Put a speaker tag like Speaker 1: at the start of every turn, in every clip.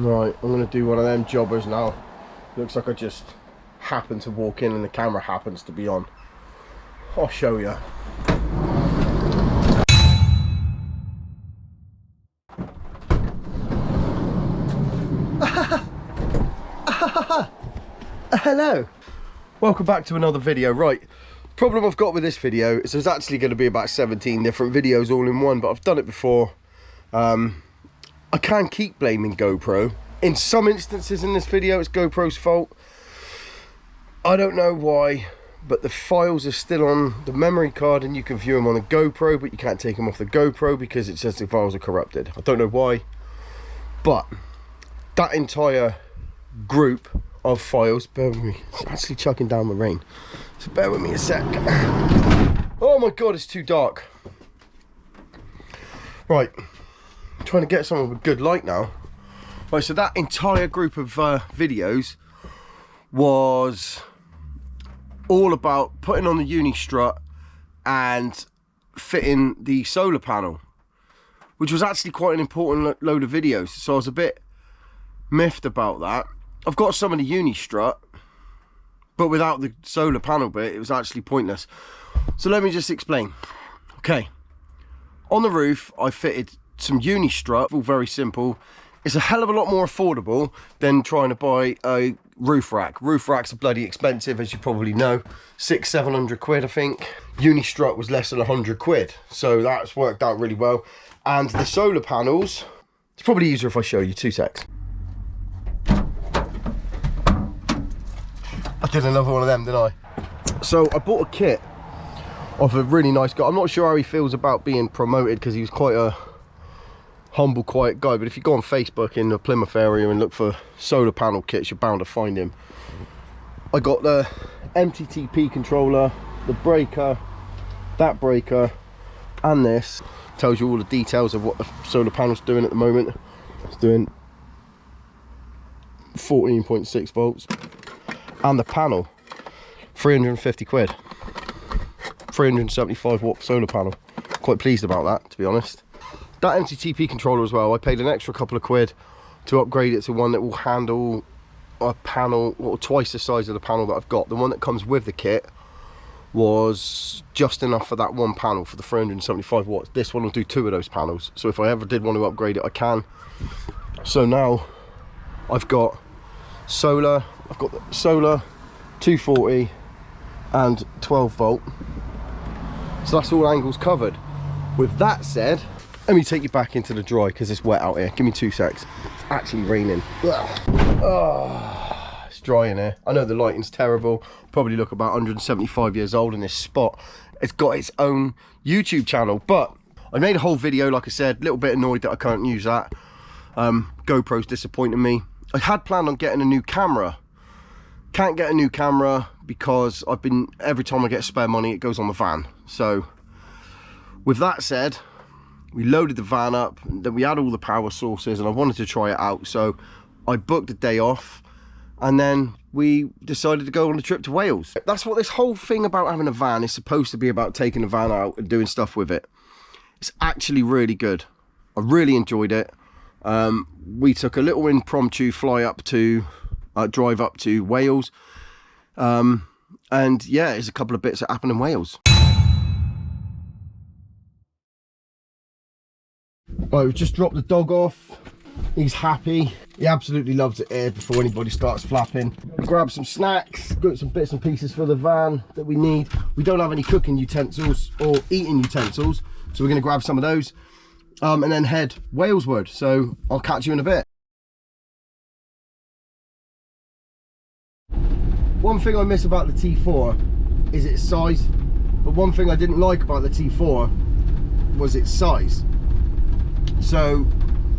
Speaker 1: Right, I'm going to do one of them jobbers now. Looks like I just happened to walk in and the camera happens to be on. I'll show you. Hello, welcome back to another video. Right, problem I've got with this video is there's actually going to be about 17 different videos all in one, but I've done it before. I can't keep blaming GoPro. In some instances in this video it's GoPro's fault. I don't know why, but the files are still on the memory card and you can view them on the GoPro, but you can't take them off the GoPro because it says the files are corrupted. I don't know why, but that entire group of files, bear with me, it's actually chucking down the rain, so bear with me a sec. Oh my god, it's too dark. Right, I'm trying to get someone with good light now. Right, so that entire group of videos was all about putting on the uni strut and fitting the solar panel, which was actually quite an important load of videos, so I was a bit miffed about that. I've got some of the uni strut, but without the solar panel bit, it was actually pointless. So let me just explain. Okay, on the roof, I fitted some uni strut, all very simple. It's a hell of a lot more affordable than trying to buy a roof rack. Roof racks are bloody expensive, as you probably know. 600-700 quid, I think. Uni strut was less than 100 quid. So that's worked out really well. And the solar panels, it's probably easier if I show you, 2 secs. I did another one of them, didn't I? So I bought a kit of a really nice guy. I'm not sure how he feels about being promoted because he was quite a humble, quiet guy, but if you go on Facebook in the Plymouth area and look for solar panel kits, you're bound to find him. I got the MTTP controller, the breaker, that breaker, and this. Tells you all the details of what the solar panel's doing at the moment. It's doing 14.6 volts. And the panel, 350 quid. 375 watt solar panel. Quite pleased about that, to be honest. That MTTP controller as well, I paid an extra couple of quid to upgrade it to one that will handle a panel, or twice the size of the panel that I've got. The one that comes with the kit was just enough for that one panel, for the 375 watts. This one will do 2 of those panels. So if I ever did want to upgrade it, I can. So now I've got solar, 240 and 12 volt. So that's all angles covered. With that said, let me take you back into the dry because it's wet out here. Give me 2 secs. It's actually raining. Oh, it's dry in here. I know the lighting's terrible. Probably look about 175 years old in this spot. It's got its own YouTube channel, but I made a whole video, like I said, a little bit annoyed that I can't use that. GoPro's disappointing me. I had planned on getting a new camera. Can't get a new camera because every time I get spare money, it goes on the van. So with that said, we loaded the van up, then we had all the power sources and I wanted to try it out. So I booked a day off and then we decided to go on a trip to Wales. That's what this whole thing about having a van is supposed to be about, taking the van out and doing stuff with it. It's actually really good. I really enjoyed it. We took a little impromptu drive up to Wales. And yeah, there's a couple of bits that happen in Wales. Right, we've just dropped the dog off. He's happy. He absolutely loves it here before anybody starts flapping. We grabbed some snacks, got some bits and pieces for the van that we need. We don't have any cooking utensils or eating utensils, so we're going to grab some of those and then head Walesward. So I'll catch you in a bit. One thing I miss about the T4 is its size, but one thing I didn't like about the T4 was its size. So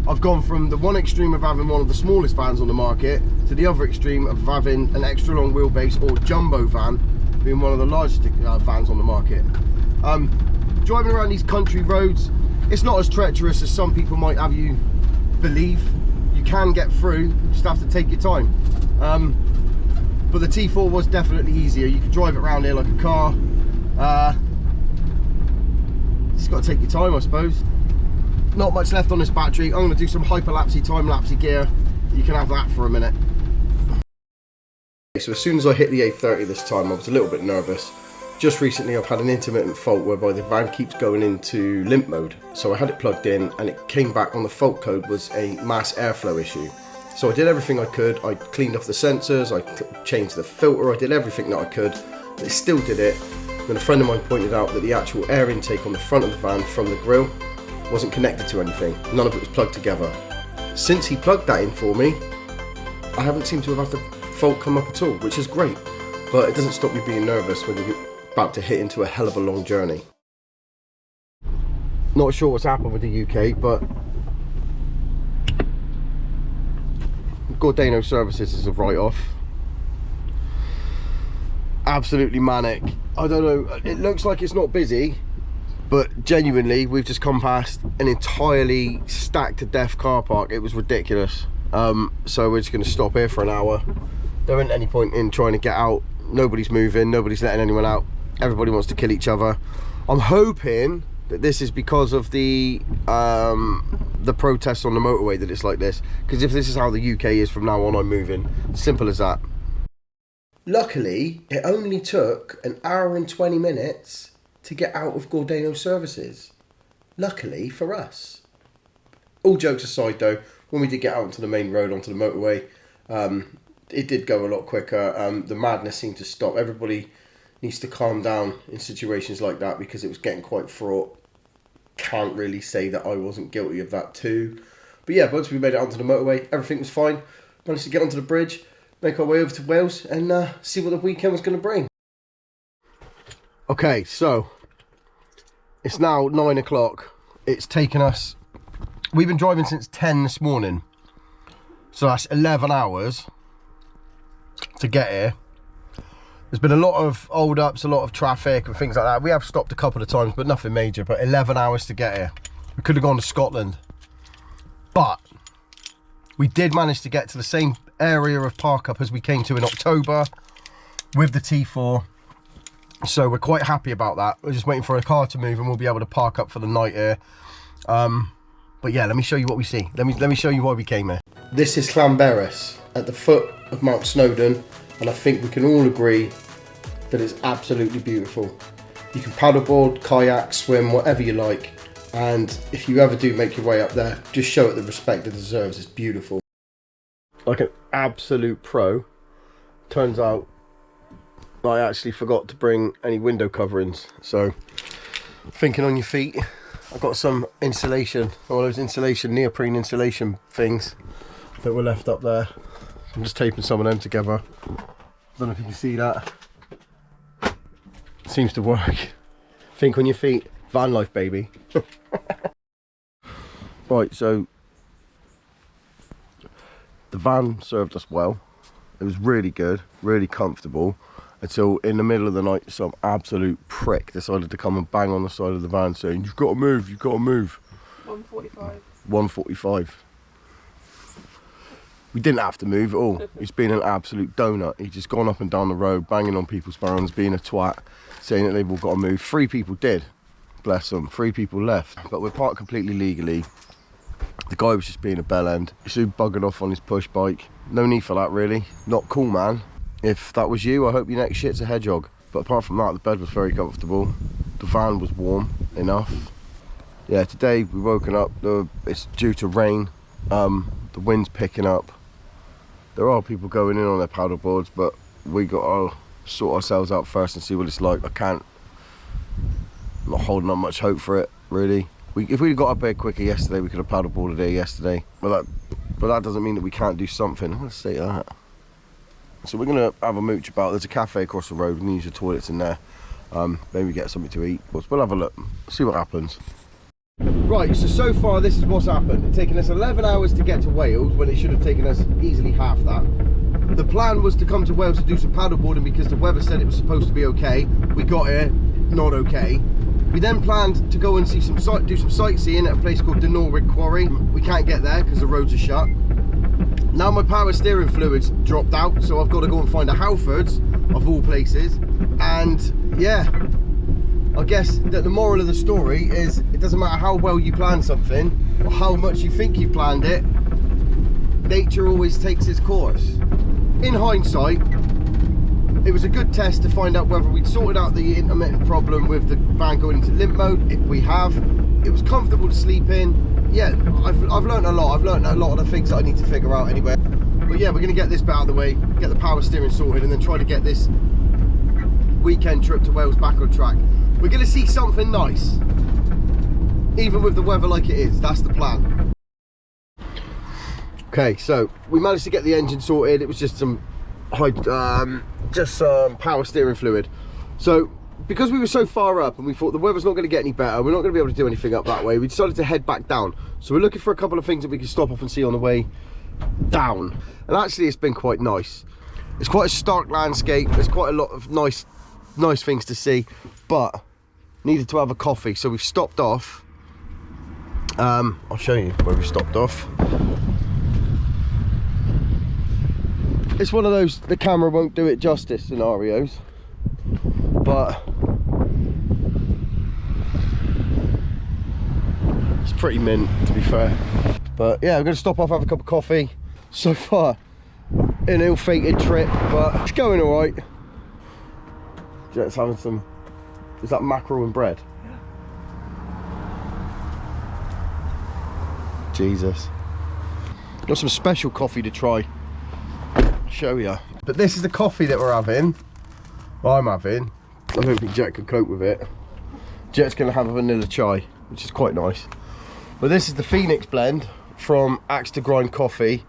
Speaker 1: I've gone from the one extreme of having one of the smallest vans on the market to the other extreme of having an extra long wheelbase or jumbo van being one of the largest vans on the market. Driving around these country roads, it's not as treacherous as some people might have you believe. You can get through, you just have to take your time. But the T4 was definitely easier. You can drive it around here like a car. Just got to take your time, I suppose. Not much left on this battery. I'm going to do some hyperlapsey, time-lapsey gear you can have that for a minute. So as soon as I hit the 830 this time, I was a little bit nervous. Just recently I've had an intermittent fault whereby the van keeps going into limp mode. So I had it plugged in and it came back on the fault code was a mass airflow issue. So I did everything I could. I cleaned off the sensors, I changed the filter, I did everything that I could, but it still did it. Then a friend of mine pointed out that the actual air intake on the front of the van from the grille wasn't connected to anything. None of it was plugged together. Since he plugged that in for me, I haven't seemed to have had the fault come up at all, which is great. But it doesn't stop me being nervous when you're about to hit into a hell of a long journey. Not sure what's happened with the UK, but Gordano services is a write-off. Absolutely manic. I don't know, it looks like it's not busy, but genuinely we've just come past an entirely stacked to death car park. It was ridiculous. So we're just going to stop here for an hour. There isn't any point in trying to get out. Nobody's moving, nobody's letting anyone out. Everybody wants to kill each other. I'm hoping that this is because of the protests on the motorway that it's like this, because if this is how the UK is from now on, I'm moving. Simple as that. Luckily, it only took an hour and 20 minutes to get out of Gordano services. Luckily for us. All jokes aside though, when we did get out onto the main road, onto the motorway, it did go a lot quicker. The madness seemed to stop. Everybody needs to calm down in situations like that because it was getting quite fraught. Can't really say that I wasn't guilty of that too. But yeah, once we made it onto the motorway, everything was fine. Managed to get onto the bridge, make our way over to Wales and see what the weekend was going to bring. Okay, so it's now 9 o'clock. It's taken us, we've been driving since 10 this morning. So that's 11 hours to get here. There's been a lot of hold ups, a lot of traffic and things like that. We have stopped a couple of times, but nothing major, but 11 hours to get here. We could have gone to Scotland, but we did manage to get to the same area of park up as we came to in October with the T4. So we're quite happy about that. We're just waiting for a car to move and we'll be able to park up for the night here. But yeah, let me show you what we see. Let me show you why we came here. This is Llanberis at the foot of Mount Snowdon, and I think we can all agree that it's absolutely beautiful. You can paddleboard, kayak, swim, whatever you like, and if you ever do make your way up there, just show it the respect it deserves. It's beautiful. Like an absolute pro. Turns out I actually forgot to bring any window coverings, so thinking on your feet. I've got some insulation, all those insulation, neoprene insulation things that were left up there. I'm just taping some of them together. Don't know if you can see that. Seems to work. Think on your feet. Van life, baby. Right, so the van served us well. It was really good, really comfortable, until in the middle of the night some absolute prick decided to come and bang on the side of the van saying, "You've got to move, you've got to move." 1:45. 1:45. We didn't have to move at all. He's been an absolute donut. He's just gone up and down the road, banging on people's phones, being a twat, saying that they've all got to move. 3 people did, bless them. 3 people left, but we're parked completely legally. The guy was just being a bell end. He soon buggered off on his push bike. No need for that, really. Not cool, man. If that was you, I hope your next shit's a hedgehog. But apart from that, the bed was very comfortable. The van was warm enough. Yeah, today we woken up. It's due to rain. The wind's picking up. There are people going in on their paddle boards, but we got to sort ourselves out first and see what it's like. I'm not holding on much hope for it, really. If we'd got up here quicker yesterday, we could have paddleboarded here yesterday. But that doesn't mean that we can't do something. Let's say that. So we're gonna have a mooch about. There's a cafe across the road. We can use the toilets in there. Maybe get something to eat. We'll have a look. See what happens. Right. So far this is what's happened. It's taken us 11 hours to get to Wales when it should have taken us easily half that. The plan was to come to Wales to do some paddleboarding because the weather said it was supposed to be okay. We got here, not okay. We then planned to go and do some sightseeing at a place called Dinorwig Quarry. We can't get there because the roads are shut. Now my power steering fluid's dropped out, so I've got to go and find a Halfords, of all places. And yeah, I guess that the moral of the story is it doesn't matter how well you plan something or how much you think you've planned it, nature always takes its course. In hindsight, it was a good test to find out whether we'd sorted out the intermittent problem with the van going into limp mode. We have. It was comfortable to sleep in. Yeah, I've learned a lot. I've learned a lot of the things that I need to figure out anyway. But yeah, we're going to get this bit out of the way, get the power steering sorted, and then try to get this weekend trip to Wales back on track. We're going to see something nice, even with the weather like it is. That's the plan. Okay, so we managed to get the engine sorted. It was just some power steering fluid. So because we were so far up and we thought the weather's not going to get any better, we're not going to be able to do anything up that way, we decided to head back down. So we're looking for a couple of things that we can stop off and see on the way down. And actually it's been quite nice. It's quite a stark landscape. There's quite a lot of nice things to see, but needed to have a coffee, so we've stopped off. I'll show you where we stopped off. It's one of those the camera won't do it justice scenarios, but it's pretty mint, to be fair. But yeah, we're going to stop off, have a cup of coffee. So far an ill-fated trip, but it's going all right. Jet's having some, is that mackerel and bread? Yeah. Jesus, got some special coffee to try. Show you. But this is the coffee that we're having. Well, I'm having. I don't think Jet could cope with it. Jet's going to have a vanilla chai, which is quite nice. But this is the Phoenix blend from Axe to Grind Coffee.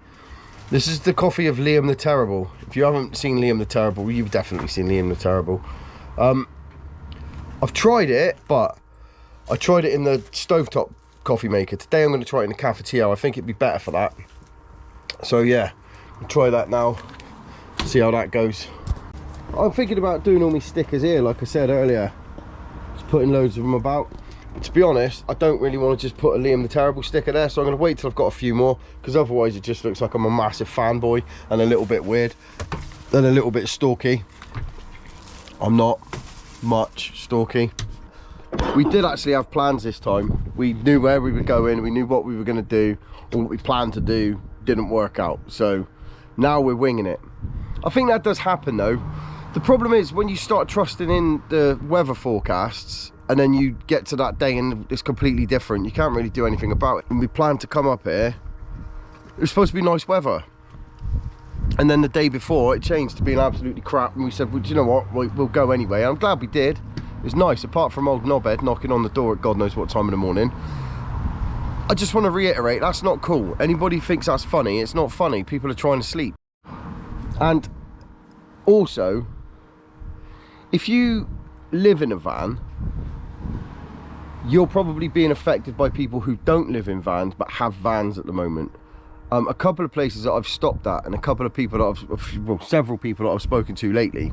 Speaker 1: This is the coffee of Liam the Terrible. If you haven't seen Liam the Terrible, you've definitely seen Liam the Terrible. I've tried it, but I tried it in the stovetop coffee maker. Today I'm going to try it in the cafetiere. I think it'd be better for that. So yeah, I'll try that now, see how that goes. I'm thinking about doing all my stickers here, like I said earlier. Just putting loads of them about. But to be honest, I don't really want to just put a Liam the Terrible sticker there, so I'm going to wait till I've got a few more, because otherwise it just looks like I'm a massive fanboy and a little bit weird and a little bit stalky. I'm not much stalky. We did actually have plans this time. We knew where we were going, we knew what we were going to do, and what we planned to do didn't work out, so now we're winging it. I think that does happen though. The problem is when you start trusting in the weather forecasts and then you get to that day and it's completely different, you can't really do anything about it. And we planned to come up here, it was supposed to be nice weather, and then the day before it changed to being absolutely crap, and we said, well, do you know what, we'll go anyway. And I'm glad we did. It was nice, apart from old knobhead knocking on the door at God knows what time in the morning. I just want to reiterate, that's not cool. Anybody thinks that's funny, it's not funny. People are trying to sleep. And also, if you live in a van, you're probably being affected by people who don't live in vans but have vans at the moment. A couple of places that I've stopped at, and a couple of people that several people that I've spoken to lately,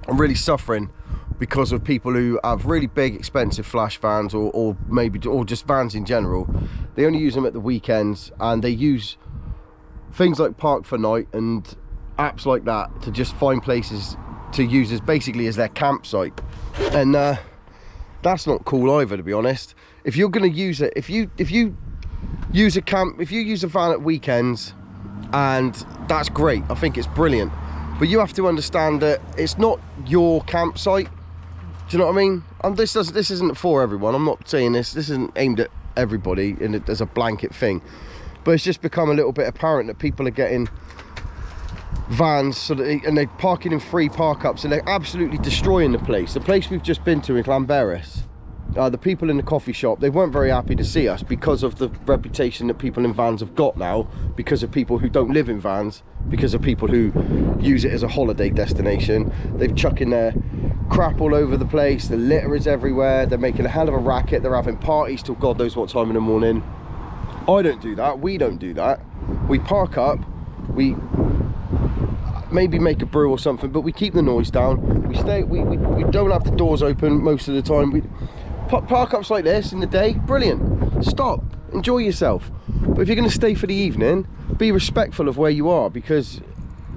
Speaker 1: I'm really suffering because of people who have really big expensive flash vans, or just vans in general. They only use them at the weekends, and they use things like Park for Night and apps like that to just find places to use as basically as their campsite. And that's not cool either, to be honest. If you're going to use it, if you use a van at weekends, and that's great, I think it's brilliant, but you have to understand that it's not your campsite. Do you know what I mean? And this isn't for everyone. I'm not saying this isn't aimed at everybody and there's a blanket thing, but it's just become a little bit apparent that people are getting vans and they're parking in free park ups, and they're absolutely destroying the place. The place we've just been to in Llanberis, the people in the coffee shop, they weren't very happy to see us because of the reputation that people in vans have got now, because of people who don't live in vans, because of people who use it as a holiday destination. They've chucking their crap all over the place, the litter is everywhere, they're making a hell of a racket, they're having parties till God knows what time in the morning. I don't do that, we don't do that. We park up, we maybe make a brew or something, but we keep the noise down. We don't have the doors open most of the time. We park ups like this in the day, brilliant. Stop, enjoy yourself. But if you're going to stay for the evening, be respectful of where you are, because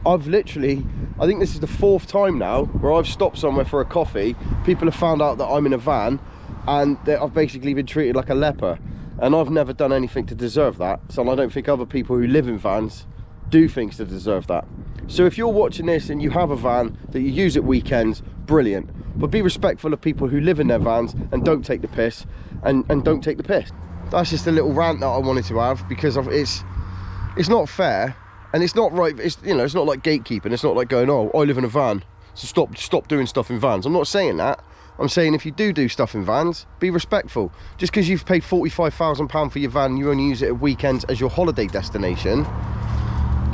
Speaker 1: I think this is the 4th time now where I've stopped somewhere for a coffee. People have found out that I'm in a van, and I've basically been treated like a leper. and I've never done anything to deserve that, so I don't think other people who live in vans do things to deserve that. So if you're watching this and you have a van that you use at weekends, brilliant, but be respectful of people who live in their vans and don't take the piss, and don't take the piss. That's just a little rant that I wanted to have, because it's not fair, and it's not right. It's, you know, it's not like gatekeeping. It's not like going, oh, I live in a van, so stop doing stuff in vans. I'm not saying that. I'm saying if you do stuff in vans, be respectful. Just because you've paid £45,000 for your van and you only use it at weekends as your holiday destination,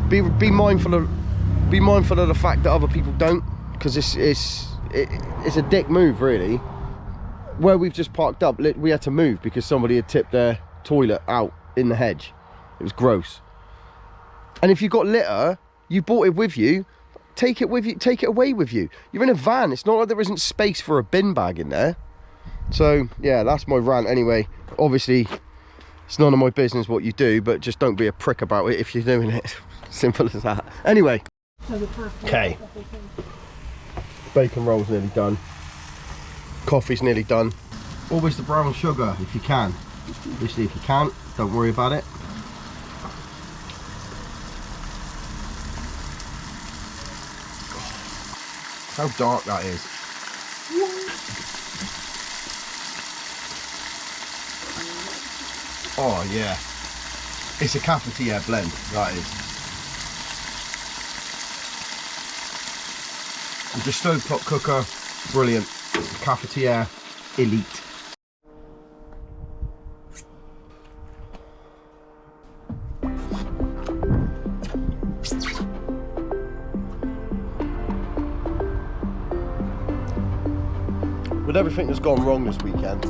Speaker 1: be mindful of the fact that other people don't, because it's a dick move, really. Where we've just parked up, we had to move because somebody had tipped their toilet out in the hedge. It was gross. And if you've got litter, you brought it with you, take it with you, take it away with you. You're in a van. It's not like there isn't space for a bin bag in there. So yeah, that's my rant anyway. Obviously it's none of my business what you do, but just don't be a prick about it if you're doing it. Simple as that. Anyway, okay, bacon roll's nearly done, coffee's nearly done. Always the brown sugar if you can. Obviously if you can't, don't worry about it. How dark that is. Oh yeah, it's a cafetiere blend, that is. With the stovetop cooker, brilliant. Cafetiere elite. With everything that's gone wrong this weekend,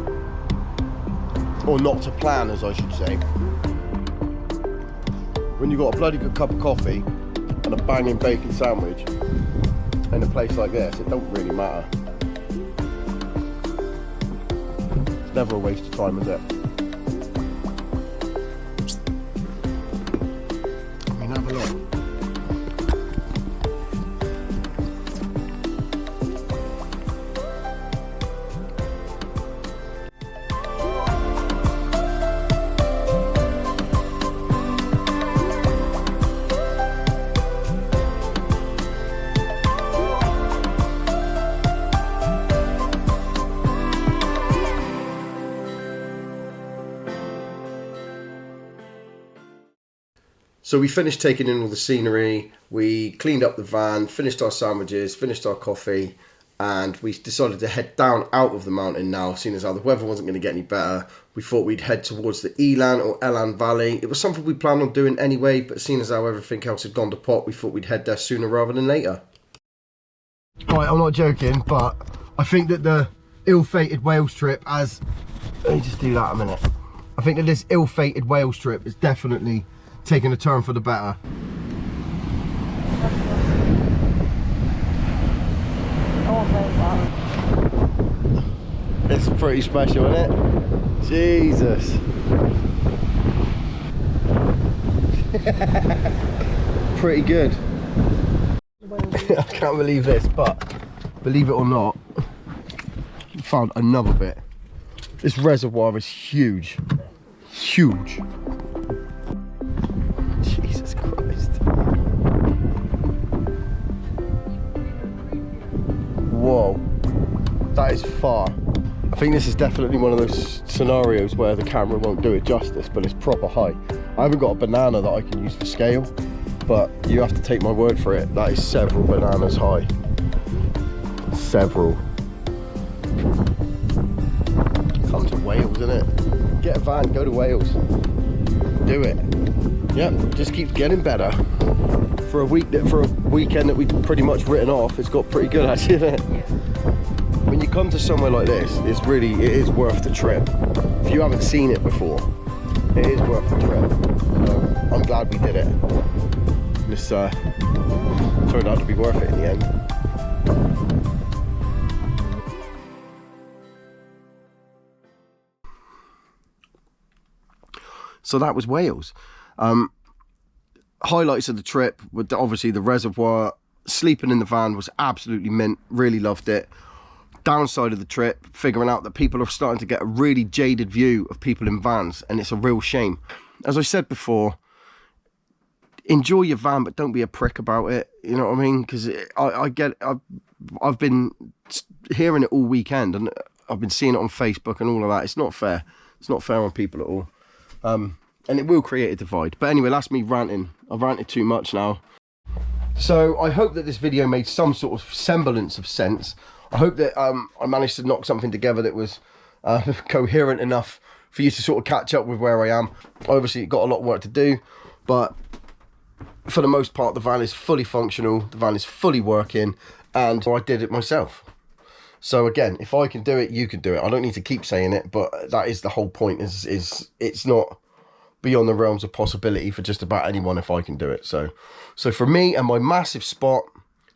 Speaker 1: or not to plan as I should say, when you've got a bloody good cup of coffee and a banging bacon sandwich in a place like this, it don't really matter. It's never a waste of time, is it? I mean, have a look. So we finished taking in all the scenery, we cleaned up the van, finished our sandwiches, finished our coffee, and we decided to head down out of the mountain now, seeing as how the weather wasn't going to get any better. We thought we'd head towards the Elan or Elan Valley. It was something we planned on doing anyway, but seeing as how everything else had gone to pot, we thought we'd head there sooner rather than later. Right, I'm not joking, but I think that the ill-fated Wales trip has... Let me just do that a minute. I think that this ill-fated Wales trip is definitely taking a turn for the better. It's pretty special, isn't it? Jesus. Pretty good. I can't believe this, but believe it or not, I found another bit. This reservoir is huge. Huge. Jesus Christ. Whoa. That is far. I think this is definitely one of those scenarios where the camera won't do it justice, but it's proper high. I haven't got a banana that I can use for scale, but you have to take my word for it. That is several bananas high. Several. Come to Wales, innit? Get a van, go to Wales. Do it. Yep, just keeps getting better. For a weekend that we've pretty much written off, it's got pretty good actually, isn't it? Yeah. When you come to somewhere like this, it is worth the trip. If you haven't seen it before, it is worth the trip. So I'm glad we did it. This turned out to be worth it in the end. So that was Wales. Highlights of the trip were obviously the reservoir. Sleeping in the van was absolutely mint. Really loved it. downside of the trip, figuring out that people are starting to get a really jaded view of people in vans, and it's a real shame. As I said before, enjoy your van, but don't be a prick about it. You know what I mean? Because I've been hearing it all weekend, and I've been seeing it on Facebook and all of that. It's not fair. It's not fair on people at all. And it will create a divide. But anyway, that's me ranting. I've ranted too much now. So I hope that this video made some sort of semblance of sense. I hope that I managed to knock something together that was coherent enough for you to sort of catch up with where I am. Obviously, got a lot of work to do, but for the most part, the van is fully functional. The van is fully working, and I did it myself. So again, if I can do it, you can do it. I don't need to keep saying it, but that is the whole point. Is it's not beyond the realms of possibility for just about anyone if I can do it. So for me and my massive spot,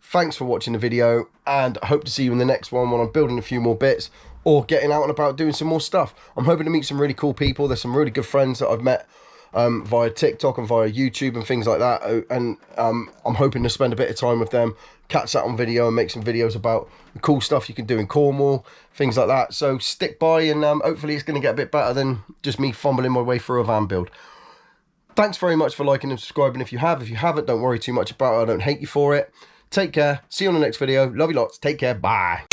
Speaker 1: thanks for watching the video, and I hope to see you in the next one when I'm building a few more bits or getting out and about doing some more stuff. I'm hoping to meet some really cool people. There's some really good friends that I've met via TikTok and via YouTube and things like that, and I'm hoping to spend a bit of time with them, catch that on video and make some videos about the cool stuff you can do in Cornwall, things like that. So stick by, and hopefully it's going to get a bit better than just me fumbling my way through a van build. Thanks very much for liking and subscribing if you have. If you haven't, don't worry too much about it. I don't hate you for it. Take care. See you on the next video. Love you lots. Take care. Bye.